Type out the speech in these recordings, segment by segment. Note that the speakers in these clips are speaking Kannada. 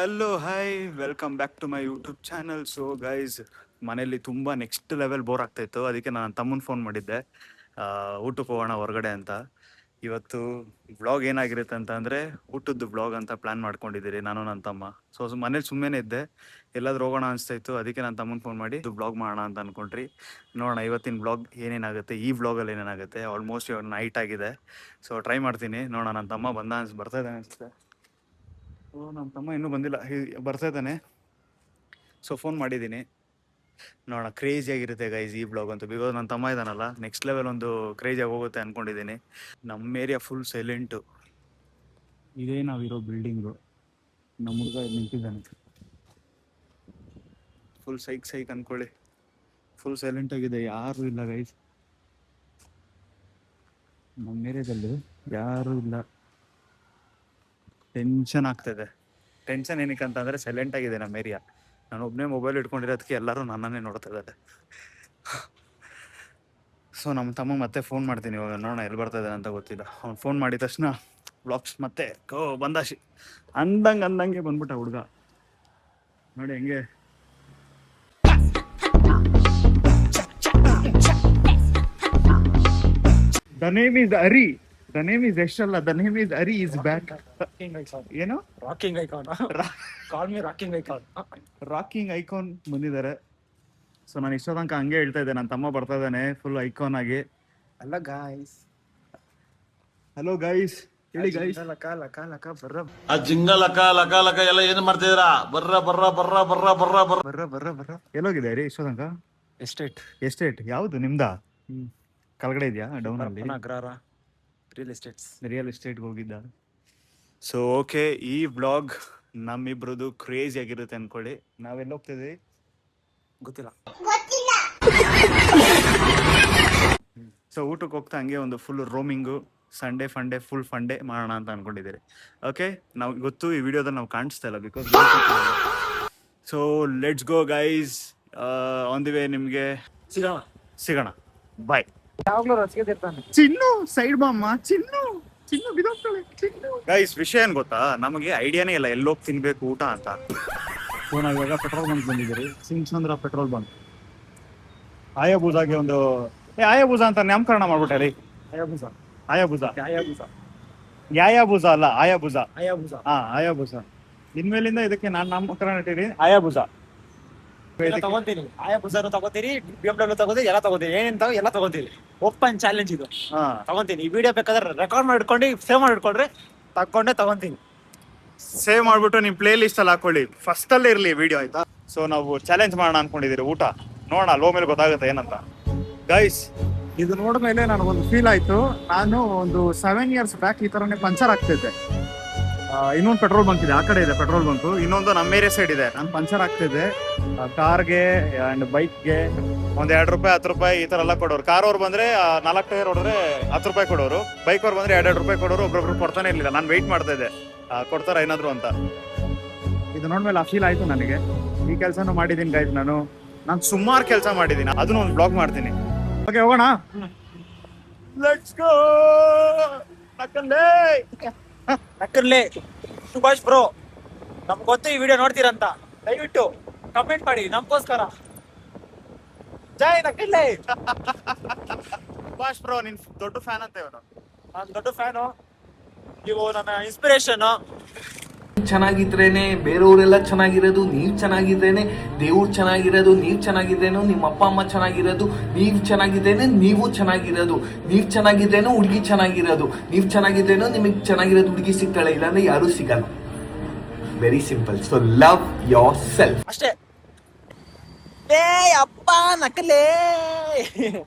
Hello hi welcome back to my YouTube channel. So guys, ಮನೇಲಿ ತುಂಬ ನೆಕ್ಸ್ಟ್ ಲೆವೆಲ್ ಬೋರ್ ಆಗ್ತಾಯಿತ್ತು. ಅದಕ್ಕೆ ನಾನು ತಮ್ಮನ ಫೋನ್ ಮಾಡಿದ್ದೆ, ಊಟಕ್ಕೆ ಹೋಗೋಣ ಹೊರಗಡೆ ಅಂತ. ಇವತ್ತು ವ್ಲಾಗ್ ಏನಾಗಿರುತ್ತೆ ಅಂತ ಅಂದರೆ, ಊಟದ್ದು ವ್ಲಾಗ್ ಅಂತ ಪ್ಲ್ಯಾನ್ ಮಾಡ್ಕೊಂಡಿದ್ದೀರಿ ನಾನು ನನ್ನ ತಮ್ಮ. ಸೊ ಮನೇಲಿ ಸುಮ್ಮನೆ ಇದ್ದೆ, ಎಲ್ಲಾದ್ರೂ ಹೋಗೋಣ ಅನಿಸ್ತಾಯಿತ್ತು. ಅದಕ್ಕೆ ನಾನು ತಮ್ಮನ ಫೋನ್ ಮಾಡಿ ವ್ಲಾಗ್ ಮಾಡೋಣ ಅಂತ ಅಂದ್ಕೊಂಡ್ರಿ. ನೋಡೋಣ ಇವತ್ತಿನ ವ್ಲಾಗ್ ಏನೇನಾಗುತ್ತೆ, ಈ ವ್ಲಾಗಲ್ಲಿ ಏನೇನಾಗುತ್ತೆ. ಆಲ್ಮೋಸ್ಟ್ ಇವಾಗ ನೈಟ್ ಆಗಿದೆ, ಸೊ ಟ್ರೈ ಮಾಡ್ತೀನಿ. ನೋಡೋಣ, ನನ್ನ ತಮ್ಮ ಬರ್ತಾ ಇದ್ದಾನೆ ಅನಿಸುತ್ತೆ. ನಮ್ಮ ತಮ್ಮ ಇನ್ನೂ ಬಂದಿಲ್ಲ, ಬರ್ತಾ ಇದ್ದಾನೆ. ಸೊ ಫೋನ್ ಮಾಡಿದ್ದೀನಿ, ನೋಡೋಣ. ಕ್ರೇಜಿಯಾಗಿರುತ್ತೆ ಗೈಸ್ ಈ ಬ್ಲಾಗ್ ಅಂತೂ, ಬಿಕಾಸ್ ನನ್ನ ತಮ್ಮ ಇದ್ದಾನಲ್ಲ, ನೆಕ್ಸ್ಟ್ ಲೆವೆಲ್ ಒಂದು ಕ್ರೇಜಿಯಾಗಿ ಹೋಗುತ್ತೆ ಅಂದ್ಕೊಂಡಿದ್ದೀನಿ. ನಮ್ಮ ಏರಿಯಾ ಫುಲ್ ಸೈಲೆಂಟು. ಇದೇ ನಾವಿರೋ ಬಿಲ್ಡಿಂಗು. ನಮ್ಮ ಹುಡುಗ ನಿಂತಿದ್ದಾನೆ, ಫುಲ್ ಸೈಕ್ ಅಂದ್ಕೊಳ್ಳಿ. ಫುಲ್ ಸೈಲೆಂಟ್ ಆಗಿದೆ, ಯಾರೂ ಇಲ್ಲ ಗೈಸ್. ನಮ್ಮ ಏರಿಯಾದಲ್ಲಿ ಯಾರೂ ಇಲ್ಲ. ಟೆನ್ಷನ್ ಆಗ್ತಾಯಿದೆ. ಟೆನ್ಷನ್ ಏನಕ್ಕೆ ಅಂತಂದರೆ, ಸೈಲೆಂಟ್ ಆಗಿದೆ ನಮ್ಮ ಏರಿಯಾ. ನಾನು ಒಬ್ಬನೇ ಮೊಬೈಲ್ ಇಟ್ಕೊಂಡಿರೋದಕ್ಕೆ ಎಲ್ಲರೂ ನನ್ನನ್ನೇ ನೋಡ್ತಾ ಇದ್ದಾರೆ. ಸೊ ನಮ್ಮ ತಮ್ಮ ಮತ್ತೆ ಫೋನ್ ಮಾಡ್ತೀನಿ ಇವಾಗ, ನೋಡೋಣ ಎಲ್ಲಿ ಬರ್ತಾ ಇದ್ದಾನೆ ಅಂತ ಗೊತ್ತಿಲ್ಲ. ಅವ್ನು ಫೋನ್ ಮಾಡಿದ ತಕ್ಷಣ ಬ್ಲಾಗ್ಸ್ ಮತ್ತೆ ಬಂದಾಶಿ ಅಂದಂಗೆ ಬಂದ್ಬಿಟ್ಟ ಹುಡುಗ. ನೋಡಿ ಹೆಂಗೆ. The name is Hari. The name is ಯಶಲ್ಲ, the name is Hari is back. ಏನು rocking icon, call me rocking icon. Rocking icon ಬಂದಿದ್ದಾರೆ. ಸೊ ನಾನು ಇಷ್ಟ ತನಕ ಹಂಗೆ ಹೇಳ್ತಾ ಇದ್ದೆ, ನನ್ನ ತಮ್ಮ ಬರ್ತಾ ಇದ್ದಾನೆ ಫುಲ್ ಐಕಾನ್ ಆಗಿ. ಅಲ್ಲ ಗಾಯ್ಸ್, ಹಲೋ ಗೈಸ್, ಹೇಳಿ ಗೈಸ್. ಆ ಜಿಂಗ ಲಕ ಲಕ ಲಕ ಎಲ್ಲ ಏನ್ ಮಾಡ್ತಿದ್ದೀರಾ? ಬರ್ರ ಬರ್ರ ಬರ್ರ ಬರ್ರ ಬರ್ರ ಬರ್ರ ಬರ್ರ ಬರ್ರ ಎಲ್ಲೋಗಿದೆ ರೀ ಇಷ್ಟ ತನಕ? ಎಸ್ಟೇಟ್ ಯಾವುದು ನಿಮ್ದಾ? ಕೆಳಗಡೆ ಇದೆಯಾ ಡೌನ್ ಅಲ್ಲಿ? ಅಗ್ರಾರ ರಿಯಲ್ ಎಸ್ಟೇಟ್ಗೆ ಹೋಗಿದ್ದ. ಸೊ ಓಕೆ, ಈ ವ್ಲಾಗ್ ನಮ್ಮಿಬ್ರದ್ದು ಕ್ರೇಜಿ ಆಗಿರುತ್ತೆ ಅನ್ಕೊಳ್ಳಿ. ನಾವೆಲ್ಲ ಹೋಗ್ತಿದ್ವಿ ಗೊತ್ತಿಲ್ಲ. ಸೊ ಊಟಕ್ಕೆ ಹೋಗ್ತಾ ಹಂಗೆ ಒಂದು ಫುಲ್ ರೋಮಿಂಗು, ಸಂಡೇ ಫಂಡೇ ಫುಲ್ ಫಂಡೇ ಮಾಡೋಣ ಅಂತ ಅನ್ಕೊಂಡಿದ್ದೀರಿ. ಓಕೆ, ನಾವು ಗೊತ್ತು ಈ ವಿಡಿಯೋದಲ್ಲಿ ನಾವು ಕಾಣಿಸ್ತಾ ಇಲ್ಲ, because so let's go guys. On the way ನಿಮಗೆ ಸಿಗೋಣ. ಬಾಯ್. ಯಾವಾಗ್ಲೂ ರಸಿಕದಿರ್ತಾನೆ. ಚಿನ್ನು ಸೈಡ್ ಬಾಮ್ಮ, ಚಿನ್ನು ಬಿದೋಗ್ತಾಳೆ. ಗೈಸ್, ವಿಷಯ ಏನ್ ಗೊತ್ತಾ, ನಮಗೆ ಐಡಿಯಾನೇ ಇಲ್ಲ ಎಲ್ಲೋಗಿ ತಿನ್ಬೇಕು ಊಟ ಅಂತ. ಸೊ ನಾವಿವಾಗ ಪೆಟ್ರೋಲ್ ಬಂಕ್ ಬಂದಿದ್ದೀರಿ, ಸಿಂಗ್ಚಂದ್ರ ಪೆಟ್ರೋಲ್ ಬಂಕ್. ಆಯಾಬೂಜಾಗೆ ಒಂದು ಆಯಾಬೂಜಾ ಅಂತ ನಾಮಕರಣ ಮಾಡ್ಬಿಟ್ಟೆ ರೀ. ಆಯಾಬೂಜಾ ಅಲ್ಲ, ಆಯಾಬೂಜಾ. ಆಯಾಬೂಜಾ ಇನ್ಮೇಲಿಂದ ಇದಕ್ಕೆ ನಾನು ನಾಮಕರಣ ಇಟ್ಟಿರಿ, ಆಯಾಬೂಜಾ. ತಗೊಂತೀನಿ, ಆಯಾಬೂಜಾನು ತಗೋತೀರಿ, BMW ತಗೋತೀರಿ, ಎಲ್ಲ ತಗೋತೀರಿ. ಏನೇನ್ ಎಲ್ಲ ತಗೋತೀರಿ. ಓಪನ್ ಚಾಲೆಂಜ್ ಇದು. ತಗೊಂತೀನಿ. ಈ ವಿಡಿಯೋ ಬೇಕಾದ್ರೆ ರೆಕಾರ್ಡ್ ಮಾಡಿ ಇಟ್ಕೊಂಡು ಸೇವ್ ಮಾಡಿ ಇಟ್ಕೊಂಡ್ರೆ ತಗೊಂತೀನಿ. ಸೇವ್ ಮಾಡ್ಬಿಟ್ಟು ನಿಮ್ ಪ್ಲೇ ಲಿಸ್ಟ್ ಅಲ್ಲಿ ಹಾಕೊಳ್ಳಿ, ಫಸ್ಟ್ ಅಲ್ಲೇ ಇರ್ಲಿ ವಿಡಿಯೋ, ಆಯ್ತಾ? ಸೊ ನಾವು ಚಾಲೆಂಜ್ ಮಾಡೋಣ ಅನ್ಕೊಂಡಿದ್ದೀರಿ ಊಟ. ನೋಡೋಣ ಲೋ ಮೇಲೆ ಗೊತ್ತಾಗುತ್ತೆ ಏನಂತ. ಗೈಸ್, ಇದು ನೋಡಿದ್ಮೇಲೆ ನನಗೊಂದು ಫೀಲ್ ಆಯ್ತು. ನಾನು ಒಂದು 7 years ಬ್ಯಾಕ್ ಈ ತರನೇ ಪಂಚರ್ ಆಗ್ತಿದ್ದೆ. ಇನ್ನೊಂದು ಪೆಟ್ರೋಲ್ ಬಂಕ್ ಇದೆ, ಆ ಕಡೆ ಇದೆ ಪೆಟ್ರೋಲ್ ಬಂಕ್. ಇನ್ನೊಂದು ನಮ್ಮ ಏರಿಯಾ ಸೈಡ್ ಇದೆ. ನಾನು ಪಂಚರ್ ಆಗ್ತಿದ್ದೆ. ಕಾರ್ಗೆ ಅಂಡ್ ಬೈಕ್ಗೆ ಒಂದ್ ₹2 ₹10 ಈ ತರ ಎಲ್ಲ ಕೊಡೋರು. ಕಾರ್ ಅವ್ರು ಬಂದ್ರೆ 4 ಟೈರ್ ಹೊಡೆದ್ರೆ ₹10 ಕೊಡೋರು, ಬೈಕ್ ಅವ್ರು ಬಂದ್ರೆ ₹2 ಕೊಡೋರು. ಒಬ್ರೊಬ್ರು ಕೊಡ್ತಾನೆ ಇರ್ಲಿಲ್ಲ. ನಾನು ವೆಯ್ಟ್ ಮಾಡ್ತಾ ಇದ್ದೆ, ಕೊಡ್ತಾರ ಏನಾದ್ರು ಅಂತ. ಇದು ನೋಡ್ಮೇಲೆ ಆ ಫೀಲ್ ಆಯ್ತು ನನಗೆ. ಈ ಕೆಲಸನೂ ಮಾಡಿದೀನಿ ಗೈಸ್. ನಾನು ಸುಮಾರು ಕೆಲಸ ಮಾಡಿದೀನಿ, ಅದನ್ನ ಒಂದು ಬ್ಲಾಗ್ ಮಾಡ್ತೀನಿ. ಓಕೆ, ಹೋಗೋಣ. Let's go. ನಕ್ಕರ್ಲೆ ಸುಭಾಷ್ ಬ್ರೋ, ನಮ್ಗೆ ಗೊತ್ತು ಈ ವಿಡಿಯೋ ನೋಡ್ತೀರಂತ. ದಯವಿಟ್ಟು ಕಮೆಂಟ್ ಮಾಡಿ ನಮ್ಗೋಸ್ಕರ. ಜೈ ನಕ್ಕರ್ಲೆ. ಸುಭಾಷ್ ಬ್ರೋ, ನಿನ್ ದೊಡ್ಡ ಫ್ಯಾನ್ ಅಂತ ಇವನು. ನಾನು ದೊಡ್ಡ ಫ್ಯಾನು, ನೀವು ನನ್ನ ಇನ್ಸ್ಪಿರೇಷನ್. ಚೆನ್ನಾಗಿದ್ರೇನೆ ಬೇರೆಯವರೆಲ್ಲ ಚೆನ್ನಾಗಿರೋದು, ನೀವು ಚೆನ್ನಾಗಿದ್ರೇನೆ ದೇವ್ರು ಚೆನ್ನಾಗಿರೋದು, ನೀವು ಚೆನ್ನಾಗಿದ್ರೇನು ನಿಮ್ಮ ಅಪ್ಪ ಅಮ್ಮ ಚೆನ್ನಾಗಿರೋದು, ನೀವು ಚೆನ್ನಾಗಿದ್ರೇನೆ ನೀವು ಚೆನ್ನಾಗಿರೋದು, ನೀವು ಚೆನ್ನಾಗಿದ್ರೇನು ಹುಡುಗಿ ಚೆನ್ನಾಗಿರೋದು, ನೀವು ಚೆನ್ನಾಗಿದ್ರೇನು ನಿಮಗೆ ಚೆನ್ನಾಗಿರೋದು ಹುಡುಗಿ ಸಿಗ್ತಾಳೆ, ಇಲ್ಲಾಂದ್ರೆ ಯಾರೂ ಸಿಗಲ್ಲ. Very simple. So love your self ಅಷ್ಟೇ. ಏ ಅಪ್ಪ ನಕಲೇ.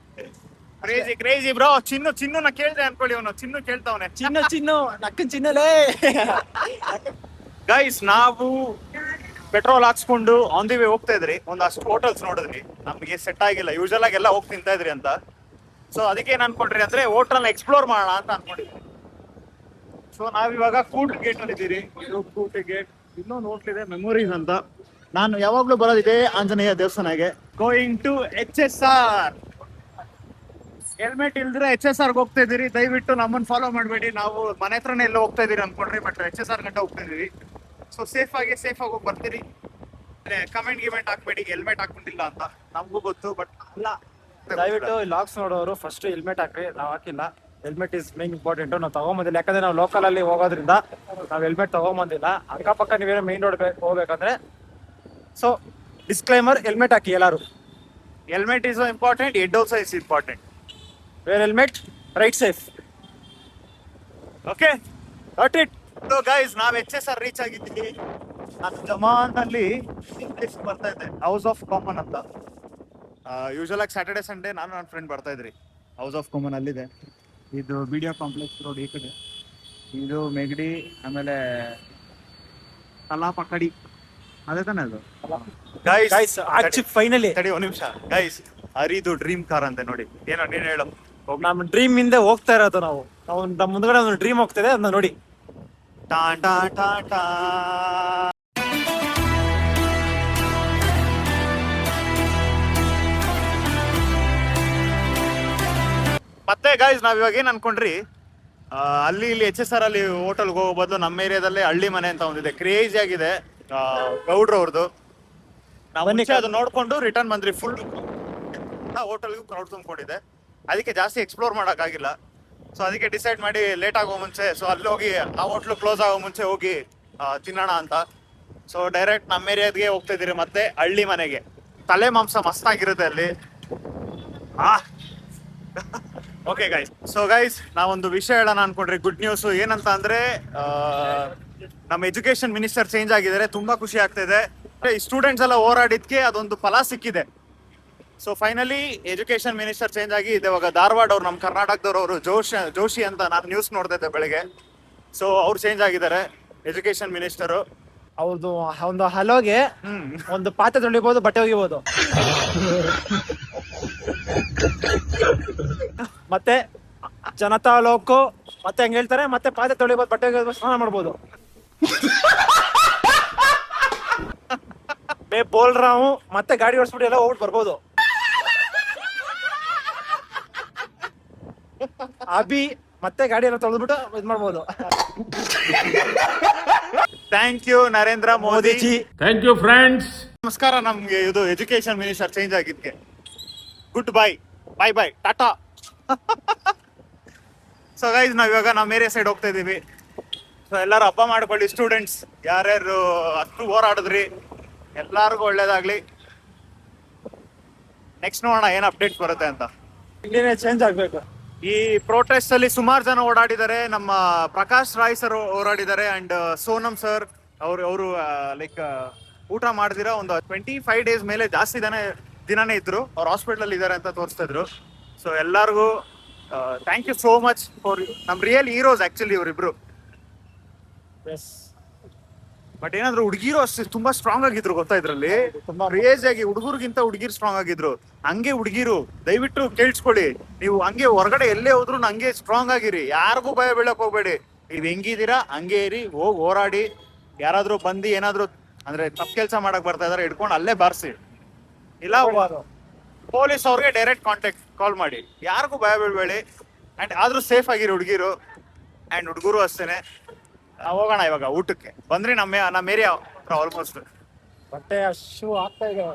Crazy bro. ಚಿನ್ನು ನಾ ಕೇಳ್ದೆ ಅನ್ಕೊಳ್ಳಿ, ಅವನು ಚಿನ್ನು ಕೇಳ್ತಾವನೆ. ಚಿನ್ನು ನಕ್ಕನ್ ಚಿನ್ನಲೇ. ಗೈಸ್, ನಾವು ಪೆಟ್ರೋಲ್ ಹಾಕ್ಸ್ಕೊಂಡು ಆನ್ ದಿ ವೇ ಹೋಗ್ತಾ ಇದ್ರಿ. ಒಂದಷ್ಟು ಹೋಟೆಲ್ಸ್ ನೋಡಿದ್ರಿ, ನಮಗೆ ಸೆಟ್ ಆಗಿಲ್ಲ. ಯೂಶಲ್ ಆಗಿ ಎಲ್ಲ ಹೋಗಿ ತಿಂತಾ ಇದ್ರಿ ಅಂತ. ಸೊ ಅದಕ್ಕೆ ಏನ್ ಅನ್ಕೊಂಡ್ರಿ ಅಂದ್ರೆ, ಹೋಟೆಲ್ ಎಕ್ಸ್ಪ್ಲೋರ್ ಮಾಡೋಣ ಅಂತ ಅನ್ಕೊಂಡಿದ್ವಿ. ಸೊ ನಾವಿವಾಗ ಕೂಟ್ ಗೇಟ್ ಅಲ್ಲಿ ಇದ್ದೀರಿ. ಇದು ಕೂಟ್ ಗೇಟ್. ಇನ್ನೊಂದು ಹೋಟ್ಲ್ ಇದೆ, ಮೆಮೊರೀಸ್ ಅಂತ. ನಾನು ಯಾವಾಗ್ಲೂ ಬರೋದಿದೆ ಆಂಜನೇಯ ದೇವಸ್ಥಾನಗೆ. Going to HSR. ಹೆಲ್ಮೆಟ್ ಇಲ್ದ್ರೆ HSR ಹೋಗ್ತಾ ಇದೀರಿ. ದಯವಿಟ್ಟು ನಮ್ಮನ್ನ ಫಾಲೋ ಮಾಡಬೇಡಿ. ನಾವು ಮನೆ ಹತ್ರನೇ ಎಲ್ಲ ಹೋಗ್ತಾ ಇದೀರಿ ಅನ್ಕೊಂಡ್ರಿ, ಬಟ್ HSR ಗಂಟ ಹೋಗ್ತಾ ಇದೀವಿ. ಸೊ ಸೇಫ್ ಆಗಿ ಹೋಗಿ ಬರ್ತೀರಿ. ಕಮೆಂಟ್ ಹಾಕ್ಬೇಡಿ ಹೆಲ್ಮೆಟ್ ಹಾಕೊಂಡಿಲ್ಲ ಅಂತ, ನಮಗೂ ಗೊತ್ತು. ಬಟ್ ಅಲ್ಲ, ದಯವಿಟ್ಟು ಲಾಕ್ಸ್ ನೋಡೋರು ಫಸ್ಟ್ ಹೆಲ್ಮೆಟ್ ಹಾಕ್ರಿ. ನಾವು ಹಾಕಿಲ್ಲ. Helmet is main important. ನಾವು ತಗೊಂಬಂದಿಲ್ಲ, ಯಾಕಂದ್ರೆ ನಾವು ಲೋಕಲ್ ಅಲ್ಲಿ ಹೋಗೋದ್ರಿಂದ ನಾವು ಹೆಲ್ಮೆಟ್ ತಗೊಂಬಂದಿಲ್ಲ. ಅಕ್ಕಪಕ್ಕ ನೀವೇನೋ ಮೇನ್ ರೋಡ್ ಹೋಗ್ಬೇಕಂದ್ರೆ, ಸೊ ಡಿಸ್ಕ್ಲೈಮರ್, ಹೆಲ್ಮೆಟ್ ಹಾಕಿ ಎಲ್ಲಾರು. Helmet is important, head also is important. Wear helmet, ride safe. Okay, got it. So guys, ನಾವ್ HSR ರೀಚ್ ಆಗಿದ್ದೀವಿ. ನಾನು ಜಮಾನಲ್ಲಿ ಬರ್ತಾ ಇದ್ದೆ, ಹೌಸ್ ಆಫ್ ಕಾಮನ್ ಅಂತ. ಯೂಶಲ್ ಆಗಿ ಸ್ಯಾಟರ್ಡೆ ಸಂಡೇ ನಾನು ನನ್ನ ಫ್ರೆಂಡ್ ಬರ್ತಾ ಇದ್ರಿ. ಹೌಸ್ ಆಫ್ ಕಾಮನ್ ಅಲ್ಲಿದೆ. ಇದು BDO ಕಾಂಪ್ಲೆಕ್ಸ್ ರೋಡ್ ಈ ಕಡೆ, ಇದು ಮೆಗಡಿ, ಆಮೇಲೆ ತಲಾಪಕಡಿ, ಅದೇ ತಾನೆ ಅದು. ಗೈಸ್ ಫೈನಲಿ ತಡಿ ಒಂದ್ ನಿಮಿಷ. ಗೈಸ್, ಹರಿದು ಡ್ರೀಮ್ ಕಾರ್ ಅಂತೆ ನೋಡಿ. ಏನೋ ನೀನ್ ಹೇಳು. ನಮ್ಮ ಡ್ರೀಮ್ ಹಿಂದೆ ಹೋಗ್ತಾ ಇರೋದು ನಾವು. ನಮ್ಮ ಮುಂದ್ಗಡೆ ಒಂದು ಡ್ರೀಮ್ ಹೋಗ್ತಿದೆ, ಅದನ್ನ ನೋಡಿ. ಟಾ ಟಾ ಟಾ ಟಾ. ಮತ್ತೆ ಗೈಸ್, ನಾವ್ ಇವಾಗ ಏನ್ ಅನ್ಕೊಂಡ್ರಿ, ಅಲ್ಲಿ ಇಲ್ಲಿ HSR ಅಲ್ಲಿ ಹೋಟೆಲ್ಗೆ ಹೋಗೋ ಬದಲು ನಮ್ಮ ಏರಿಯಾದಲ್ಲೇ ಹಳ್ಳಿ ಮನೆ ಅಂತ ಒಂದಿದೆ, ಕ್ರೇಜಿ ಆಗಿದೆ. ಗೌಡ್ರ ಅವ್ರದ್ದು. ನಾವು ಅದು ನೋಡ್ಕೊಂಡು ರಿಟರ್ನ್ ಬಂದ್ರಿ. ಫುಲ್ ಹೋಟೆಲ್ಗೂ ಕ್ರೌಡ್ ತುಂಬಿಕೊಂಡಿದೆ. ಅದಕ್ಕೆ ಜಾಸ್ತಿ ಎಕ್ಸ್ಪ್ಲೋರ್ ಮಾಡೋಕ್ಕಾಗಿಲ್ಲ. ಸೊ ಅದಕ್ಕೆ ಡಿಸೈಡ್ ಮಾಡಿ ಲೇಟ್ ಆಗೋ ಮುಂಚೆ, ಸೊ ಅಲ್ಲಿ ಹೋಗಿ ಆ ಹೋಟ್ಲು ಕ್ಲೋಸ್ ಆಗೋ ಮುಂಚೆ ಹೋಗಿ ತಿನ್ನೋಣ ಅಂತ. ಸೊ ಡೈರೆಕ್ಟ್ ನಮ್ಮ ಏರಿಯಾದ್ಗೆ ಹೋಗ್ತಾ ಇದೀರಿ. ಮತ್ತೆ ಹಳ್ಳಿ ಮನೆಗೆ ತಲೆ ಮಾಂಸ ಮಸ್ತಾಗಿರುತ್ತೆ ಅಲ್ಲಿ. ಓಕೆ ಗೈಸ್, ಸೊ ಗೈಸ್, ನಾವೊಂದು ವಿಷಯ ಹೇಳೋಣ ಅನ್ಕೊಂಡ್ರಿ. ಗುಡ್ ನ್ಯೂಸ್ ಏನಂತ ಅಂದ್ರೆ, ನಮ್ಮ ಎಜುಕೇಶನ್ ಮಿನಿಸ್ಟರ್ ಚೇಂಜ್ ಆಗಿದ್ದಾರೆ. ತುಂಬಾ ಖುಷಿ ಆಗ್ತಾ ಇದೆ. ಈ ಸ್ಟೂಡೆಂಟ್ಸ್ ಎಲ್ಲ ಹೋರಾಡಿದ್ಕೆ ಅದೊಂದು ಫಲ ಸಿಕ್ಕಿದೆ. So finally education minister change ಆಗಿ ಇದೆ. ಇವಾಗ ಧಾರವಾಡ ಅವ್ರು, ನಮ್ಮ ಕರ್ನಾಟಕದವ್ರು, ಜೋಶಿ ಅಂತ ನಾನು ನ್ಯೂಸ್ ನೋಡ್ತಾ ಇದ್ದೆ ಬೆಳಗ್ಗೆ. ಸೊ ಅವ್ರು ಚೇಂಜ್ ಆಗಿದ್ದಾರೆ ಎಜುಕೇಶನ್ ಮಿನಿಸ್ಟರು. ಅವ್ರದ್ದು ಒಂದು ಹಲೋಗೆ ಒಂದು ಪಾತ್ರೆ ತೊಳಿಬಹುದು, ಬಟ್ಟೆ ಒಗಿಬಹುದು. ಮತ್ತೆ ಜನತಾ ಲೋಕು ಮತ್ತೆ ಹೆಂಗ್ ಹೇಳ್ತಾರೆ, ಮತ್ತೆ ಪಾತ್ರೆ ತೊಳಿಬಹುದು, ಬಟ್ಟೆ ಒಗಿಬಹುದು, ಸ್ನಾನ ಮಾಡ್ಬೋದು. ಬೋಲ್ ರಾವು ಮತ್ತೆ ಗಾಡಿ ಓಡಿಸ್ಬಿಟ್ಟು ಎಲ್ಲ ಹೋಗ್ಬಿಟ್ಟು ಬರ್ಬೋದು. ಅಭಿ ಮತ್ತೆ ಗಾಡಿ ಎಲ್ಲ ತೊಳೆದ್ಬಿಟ್ಟು ಇದ್ ಮಾಡ್ಬೋದು. Thank you Narendra Modiji. Thank you friends. ನಮಸ್ಕಾರ. ನಮ್ಗೆ ಇದು ಎಜುಕೇಶನ್ ಮಿನಿಸ್ಟರ್ ಚೇಂಜ್ ಆಗಿದ್ಕೆ good bye, bye tata. So guys, ನಾವ್ ಇವಾಗ ನಮ್ಮ ಏರಿಯಾ ಸೈಡ್ ಹೋಗ್ತಾ ಇದೀವಿ. ಸೊ ಎಲ್ಲಾರು ಹಬ್ಬ ಮಾಡ್ಕೊಳ್ಳಿ. ಸ್ಟೂಡೆಂಟ್ಸ್ ಯಾರ್ಯಾರು ಅಷ್ಟು ಹೋರಾಡಿದ್ರಿ, ಎಲ್ಲಾರ್ಗು ಒಳ್ಳೇದಾಗ್ಲಿ. ನೆಕ್ಸ್ಟ್ ನೋಡೋಣ ಏನ್ ಅಪ್ಡೇಟ್ಸ್ ಬರುತ್ತೆ ಅಂತ. ಇಂಡಿಯಾನೇ ಚೇಂಜ್ ಆಗ್ಬೇಕು. ಈ ಪ್ರೊಟೆಸ್ಟ್ ಅಲ್ಲಿ ಸುಮಾರು ಜನ ಓಡಾಡಿದ್ದಾರೆ. ನಮ್ಮ ಪ್ರಕಾಶ್ ರಾಯ್ ಸರ್ ಓಡಾಡಿದ್ದಾರೆ, ಅಂಡ್ ಸೋನಮ್ ಸರ್ ಅವರು ಲೈಕ್ ಊಟ ಮಾಡಿದಿರ ಒಂದು 25 days ಮೇಲೆ ಜಾಸ್ತಿ ದಿನನೇ ಇದ್ರು. ಅವ್ರು ಹಾಸ್ಪಿಟಲ್ ಅಲ್ಲಿ ಇದ್ದಾರೆ ಅಂತ ತೋರಿಸ್ತಾ ಇದ್ರು. ಸೊ ಎಲ್ಲಾರ್ಗು thank you so much for ನಮ್ ರಿಯಲ್ ಹೀರೋಸ್ ಆಕ್ಚುಲಿ ಇವರಿಬ್ರು. ಬಟ್ ಏನಾದ್ರು ಹುಡುಗಿರು ಅಷ್ಟೇ ತುಂಬಾ ಸ್ಟ್ರಾಂಗ್ ಆಗಿದ್ರು ಗೊತ್ತಾ ಇದ್ರಲ್ಲಿ. ತುಂಬಾ ಕ್ರೇಜ್ ಆಗಿ ಹುಡುಗರಿಗಿಂತ ಹುಡುಗಿರು ಸ್ಟ್ರಾಂಗ್ ಆಗಿದ್ರು. ಹಂಗೆ ಹುಡುಗಿರು ದಯವಿಟ್ಟು ಕೇಳಿಸ್ಕೊಳ್ಳಿ, ನೀವು ಹಂಗೆ ಹೊರಗಡೆ ಎಲ್ಲೇ ಹೋದ್ರು ಹಂಗೆ ಸ್ಟ್ರಾಂಗ್ ಆಗಿರಿ. ಯಾರಿಗೂ ಭಯ ಬೀಳಕ್ ಹೋಗ್ಬೇಡಿ. ನೀವ್ ಹೆಂಗಿದ್ದೀರಾ ಹಂಗೆ ಇರಿ. ಹೋಗಿ ಹೋರಾಡಿ. ಯಾರಾದ್ರೂ ಬಂದು ಏನಾದ್ರು ಅಂದ್ರೆ ತಪ್ಪು ಕೆಲಸ ಮಾಡಕ್ ಬರ್ತಾ ಇದಾರೆ ಹಿಡ್ಕೊಂಡು ಅಲ್ಲೇ ಬಾರಿಸಿ. ಇಲ್ಲ ಪೊಲೀಸ್ ಅವ್ರಿಗೆ ಡೈರೆಕ್ಟ್ ಕಾಲ್ ಮಾಡಿ. ಯಾರಿಗೂ ಭಯ ಬೀಳ್ಬೇಡಿ. ಅಂಡ್ ಆದ್ರೂ ಸೇಫ್ ಆಗಿರಿ ಹುಡುಗಿರು ಅಂಡ್ ಹುಡುಗರು ಅಷ್ಟೇನೆ. ಹೋಗೋಣ ಇವಾಗ ಊಟಕ್ಕೆ. ಬಂದ್ರಿ ನಮ್ಮ ಏರಿಯಾ ಆಲ್ಮೋಸ್ಟ್. ಬಟ್ಟೆ ಶೂ ಆಗ್ತಾ ಇದೆ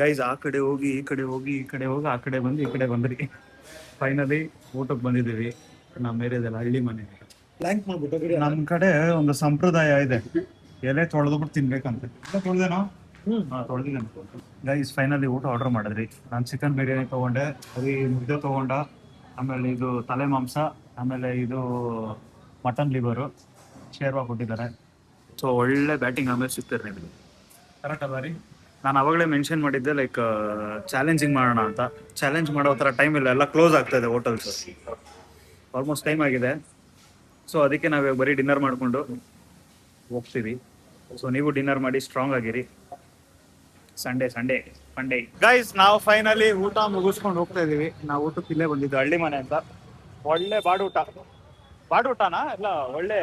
ಗೈಸ್. ಆ ಕಡೆ ಹೋಗಿ ಈ ಕಡೆ ಹೋಗಿ, ಈ ಕಡೆ ಹೋಗಿ ಆ ಕಡೆ ಬಂದು ಈ ಕಡೆ ಬಂದ್ರಿ. ಫೈನಲಿ ಊಟಕ್ಕೆ ಬಂದಿದ್ದೀವಿ. ನಮ್ಮ ಏರಿಯಾದಲ್ಲಿ ಹಳ್ಳಿ ಮನೆ. ನಮ್ ಕಡೆ ಒಂದು ಸಂಪ್ರದಾಯ ಇದೆ, ಎಲೆ ತೊಳೆದ್ಬಿಟ್ಟು ತಿನ್ಬೇಕಂತ. ತೊಳೆದೇನೋ? ತೊಳೆದಿದ್ದೇನೆ. ಗೈಸ್ ಫೈನಲಿ ಊಟ ಆರ್ಡರ್ ಮಾಡಿದ್ರಿ. ನಾನು ಚಿಕನ್ ಬಿರಿಯಾನಿ ತಗೊಂಡೆ, ಅದೇ ಮುದ್ದೆ ತಗೊಂಡ, ಆಮೇಲೆ ಇದು ತಲೆ ಮಾಂಸ, ಆಮೇಲೆ ಇದು ಮಟನ್ ಲಿವರು, ಶೇರ್ವಾ ಕೊಟ್ಟಿದ್ದಾರೆ. ಸೊ ಒಳ್ಳೆ ಬ್ಯಾಟಿಂಗ್ ಆಮೇಲೆ ಸಿಗ್ತಾರೆ ನಿಮಗೆ. ಕರೆಕ್ಟ್ ಅಲ್ಲ ರೀ? ನಾನು ಅವಾಗಲೇ ಮೆನ್ಷನ್ ಮಾಡಿದ್ದೆ ಲೈಕ್ ಚಾಲೆಂಜಿಂಗ್ ಮಾಡೋಣ ಅಂತ. ಚಾಲೆಂಜ್ ಮಾಡೋ ಥರ ಟೈಮ್ ಇಲ್ಲ, ಎಲ್ಲ ಕ್ಲೋಸ್ ಆಗ್ತಾ ಇದೆ ಹೋಟೆಲ್ಸ್. ಆಲ್ಮೋಸ್ಟ್ ಟೈಮ್ ಆಗಿದೆ. ಸೊ ಅದಕ್ಕೆ ನಾವು ಬರೀ ಡಿನ್ನರ್ ಮಾಡಿಕೊಂಡು ಹೋಗ್ತೀವಿ. ಸೊ ನೀವು ಡಿನ್ನರ್ ಮಾಡಿ ಸ್ಟ್ರಾಂಗ್ ಆಗಿರಿ. ಸಂಡೇ ಗೈಸ್, ನಾವು ಫೈನಲಿ ಊಟ ಮುಗಿಸ್ಕೊಂಡು ಹೋಗ್ತಾ ಇದೀವಿ. ನಾವು ಊಟಕ್ಕೆ ಇಲ್ಲೇ ಬಂದಿದ್ದು, ಹಳ್ಳಿ ಮನೆ ಅಂತ. ಒಳ್ಳೆ ಬಾಡೂಟನಾ ಇಲ್ಲ ಒಳ್ಳೆ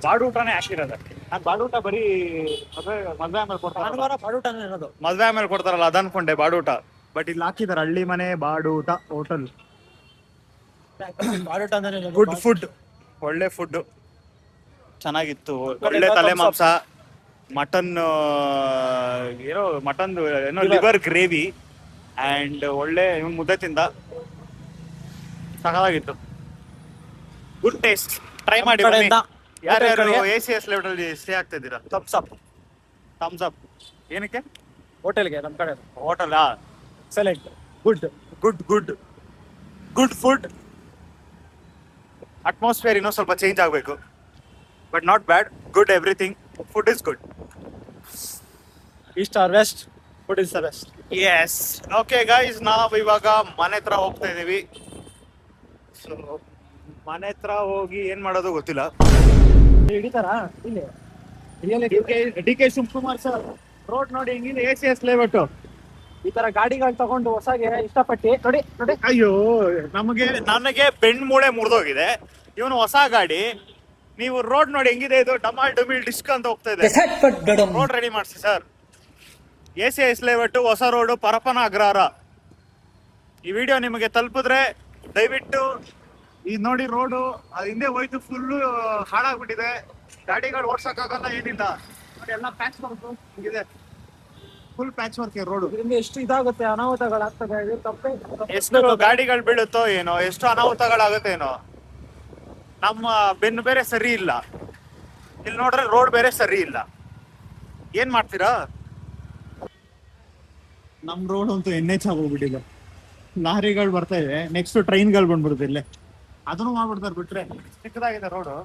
ಬಾಡೂಟನೇ ಹಾಕಿರೋದು. ನಾನು ಬಾಡೂಟ ಬರೀ ಮದ್ವೆ ಆಮೇಲೆ ಕೊಡ್ತಾರೆ, ಮದ್ವೆ ಆಮೇಲೆ ಕೊಡ್ತಾರಲ್ಲ ಅದ್ ಅನ್ಕೊಂಡೆ ಬಾಡೂಟ. ಬಟ್ ಇಲ್ಲಿ ಹಾಕಿದಾರೆ ಹಳ್ಳಿ ಮನೆ ಬಾಡೂಟ ಹೋಟೆಲ್. ಗುಡ್ ಫುಡ್, ಒಳ್ಳೆ ಫುಡ್. ಚೆನ್ನಾಗಿತ್ತು. ಕಡೆ ಒಳ್ಳೆ ಎಲ್ಲ ತಲೆ thumbs ಮಾಂಸ, ಮಟನ್ ಮಟನ್ ಏನೋ Liver. ಲಿವರ್ ಗ್ರೇವಿ ಅಂಡ್ ಒಳ್ಳೆ ಮುದ್ದೆ ತಿಂದ. ಸಖತ್ತಾಗಿತ್ತು. Good taste. ಟ್ರೈ ಮಾಡಿ ಬನ್ನಿ. ಕಡೆಯಿಂದ ಯಾರ್ಯಾರು hotel ACS ಲೆವೆಲ್ ಅಲ್ಲಿ ಸ್ಟೇ ಆಗ್ತಾ ಇದ್ದೀರಾ? Thumbs up thumbs up. ಏನಕ್ಕೆ? ಹೋಟೆಲ್ಗೆ ನಮ್ಮ ಕಡೆ ಹೋಟೆಲಾ? Select good good good good food. Atmosphere ಇನ್ನೂ ಸ್ವಲ್ಪ ಚೇಂಜ್ ಆಗಬೇಕು, but not bad. Good everything. Food is good. East or west food is the best. Yes. Okay guys, ನಾವು ಇವಾಗ ಮನೆ ಹತ್ರ ಹೋಗ್ತಾ ಇದೀವಿ. ಸೊ ಮನೆ ಹತ್ರ ಹೋಗಿ ಏನ್ ಮಾಡೋದು ಗೊತ್ತಿಲ್ಲ. ಹಿಡಿತಾರಾ ಇಲ್ಲಿ really D K Shivakumar sir road ನೋಡಿ ಹಿಂಗಿದೆ. ACS layout. ಈ ತರ ಗಾಡಿಗಳು ತಗೊಂಡು ಹೊಸಗೆ ಇಷ್ಟಪಟ್ಟು ನೋಡಿ ನೋಡಿ. ಅಯ್ಯೋ, ನನಗೆ ಬೆಣ್ ಮೂಳೆ ಮುರಿದೋಗಿದೆ. ಇವನು ಹೊಸ ಗಾಡಿ. ನೀವು ರೋಡ್ ನೋಡಿ ಹೆಂಗಿದೆ. ಇದು ಡಮಾಲ್ ಡಮಿಲ್ ಡಿಸ್ಕ್ ಅಂತ ಹೋಗ್ತಾ ಇದೆ. ರೋಡ್ ರೆಡಿ ಮಾಡಿಸಿ ಸರ್. ACS ಲೇಔಟ್ ಹೊಸ ರೋಡು, ಪರಪನ ಅಗ್ರಹಾರ. ಈ ವಿಡಿಯೋ ನಿಮಗೆ ತಲುಪಿದ್ರೆ ದಯವಿಟ್ಟು ಇದು ನೋಡಿ. ರೋಡು ಅದು ಹಿಂದೆ ಹೋಯ್ತು, ಫುಲ್ಲು ಹಾಳಾಗ್ಬಿಟ್ಟಿದೆ. ಗಾಡಿಗಳು ಓಡ್ಸಕ್ಕಾಗಲ್ಲ, ಏನಿಲ್ಲ ನೋಡಿ. ಎಲ್ಲ ಪ್ಯಾಚ್ ವರ್ಕ್ ಇದೆ, ಫುಲ್ ಪ್ಯಾಚ್ ವರ್ಕ್ ರೋಡು. ಇದರಿಂದ ಎಷ್ಟು ಇದಾಗುತ್ತೆ, ಅನಾಹುತಗಳಾಗ್ತದೆ. ಇದು ತಪ್ಪೇ ಎಷ್ಟು ಗಾಡಿಗಳು ಬೀಳುತ್ತೋ ಏನೋ, ಎಷ್ಟು ಅನಾಹುತಗಳಾಗುತ್ತೆ ಏನೋ. ನಮ್ಮ ಬೆನ್ನು ಬೇರೆ ಸರಿ ಇಲ್ಲ, ಇಲ್ಲಿ ನೋಡ್ರೆ ರೋಡ್ ಬೇರೆ ಸರಿ ಇಲ್ಲ. ಏನ್ ಮಾಡ್ತೀರಾ? ನಮ್ ರೋಡ್ ಅಂತೂ NH ಆಗೋಗ್ಬಿಟ್ಟಿದೆ. ಲಾರಿಗಳು ಬರ್ತಾ ಇದೆ, ನೆಕ್ಸ್ಟ್ ಟ್ರೈನ್ಗಳು ಬಂದ್ಬಿಡುತ್ತೆ ಇಲ್ಲೇ. ಅದನ್ನು ಮಾಡ್ಬಿಡ್ತಾರೆ. ಬಿಟ್ರೆ ಚಿಕ್ಕದಾಗಿದೆ ರೋಡು.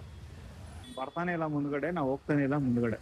ಬರ್ತಾನೆ ಇಲ್ಲ ಮುಂದ್ಗಡೆ, ನಾವು ಹೋಗ್ತಾನೆ ಇಲ್ಲ ಮುಂದ್ಗಡೆ.